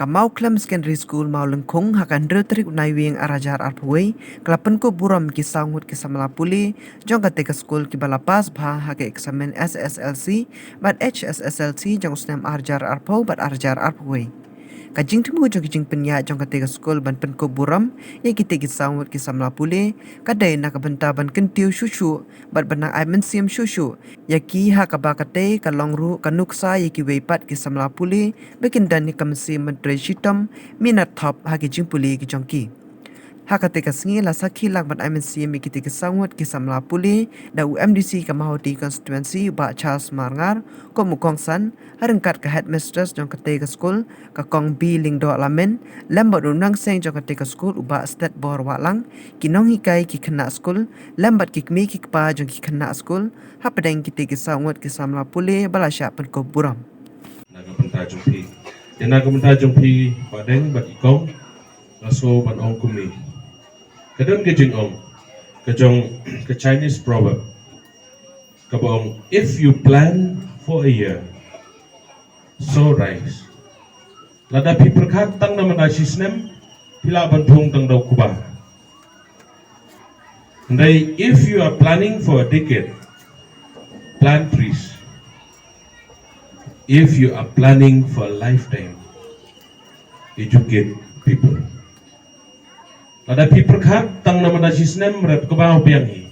Kamau Klam Secondary School mau lengkung hakan retrik unai wing arajar arpui kelapen ko buram ki sangut ki samla puli jong kate ke school ki balapas bha hake eksamen SSLC bat HSSLC jong usnam arajar arpau bat arajar arpui kajing temu jong kijing penya jong kate ke school ban pen ko buram ye kite ki sangut ki samla puli kadai nak benta ban kentiu shushu bat banang ai mensiam shushu ya ki ha ka ba kate ka longru kanuksa ye ki weipat ki samla puli bekin dan ni kamsi mentre shitam minat top ha ki jing puli ki jongki ha kate ka singi la sakhi lak ban ai mensiam ki te ki sangut ki samla puli da UMDC ka mahoti constituency ba Charles Marngar ko mukong san harengkat ka headmistress jong kate ka school ka kong bi lingdo lamen lambat unang seng jong kate ka school uba state bor walang kinong hikai ki khana school lambat ki kmi ki pa jong ki khana school ha pedeng ki te ki sangut ki samla puli balasya pen ko buram naga penta jumpi naga penta jumpi padeng bat ikong laso ban ong kumi kadang ke jing ong ke Chinese proverb kabong if you plan for a year so rise lada pi perkat tang na manasi snem pila bantung tang dau kuba ndai if you are planning for a decade plant trees. If you are planning for a lifetime, educate people. Ada people kat tang nama nasi snem rat kebau piangi.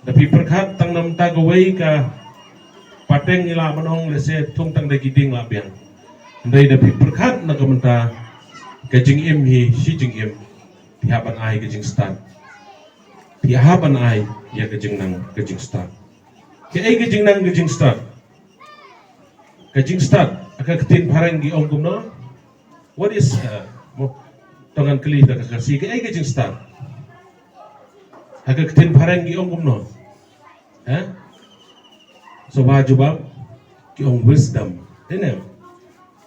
Ada people kat tang nam tagawai ka pateng ila manong lese tung tang dagiding la piang. Andai ada people kat nak kementa kajing im hi si jing im pihaban ai kajing start. Pihaban ai ya kajing nang kajing start. Ke ai kajing nang kajing start. Kajing start akan ketin parang di ong kumno. What is tangan keli dah kasih ke ai kajing start. Akan ketin parang di ong kumno. So wajibab ki ong wisdom. Ini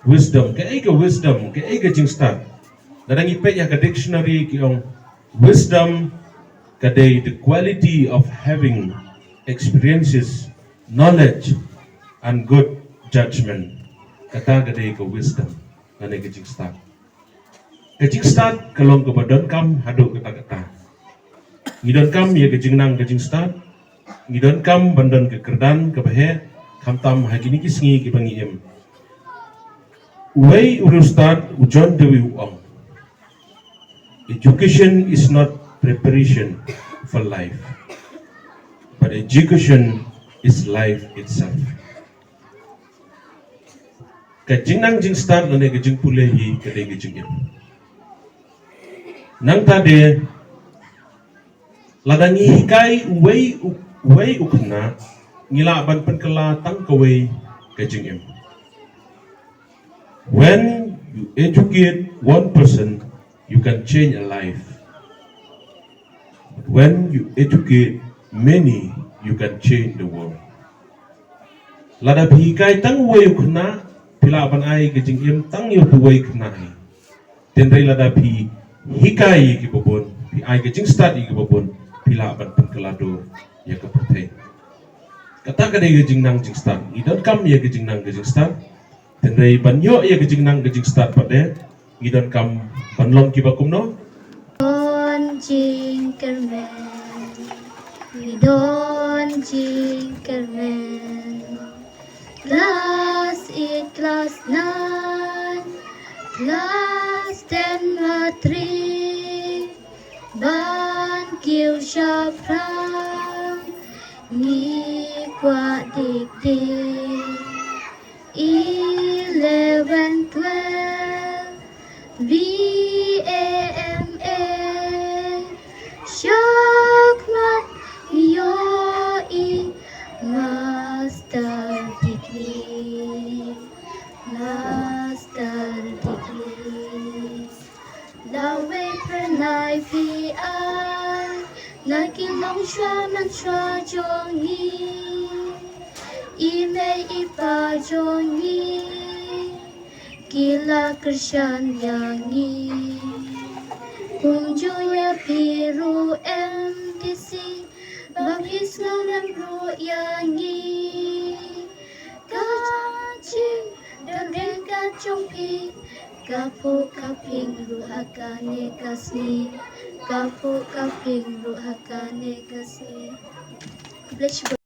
wisdom ke ai ke wisdom ke ai kajing start. Dadang ipek ya ke dictionary ki ong wisdom kadai the quality of having experiences, knowledge and good judgment. Kata gadai ke wisdom gadai ke jing start. Ke jing start kalau ke badan kam haduk kata-kata. Ngidon kam ya ke jing nang ke jing start. Ngidon kam bandan ke kerdan ke bahe kam tam hagini ki singi ki bangi em. Way uru start ujon dewi uang. Education is not preparation for life, but education is life itself. Kajing nang jing start lane kajing pulehi kadai kajing em. Nang tade ladangi hikai uwei ukna ngila ban penkela tang kawei kajing em. When you educate one person, you can change a life. But when you educate many, you can change the world. Lada hikai tang uwei ukna pila ban ai kajing em tang yo tuwei kna ai. Tendai lada pi hikai ki bobon pi ai kajing start ki bobon pila ban penkelado ya ke pertai. Kata kadai kajing nang jing start. Idon kam ya kajing nang kajing start. Tendai ban yo ya kajing nang kajing start pade. Idon kam ban long ki bakum no. Don Jinkerman, we don't Jinkerman. Class 8, class 9, class 10 matric. Ban kiêu sha prang, ni qua dik dik. 11, 12, BAMA. Shakmat yoi master degree, master degree. Lawe pranai pi lagi long shua man shua jongi, ime ipa jongi, gila kershan yangi. Kumjuya biru MDC bagi slogan ru yangi kacing dan ringkat Rompi, Kapu Kaping Ruhakane Kasni, Kapu Kaping Ruhakane Kasni. Bless you.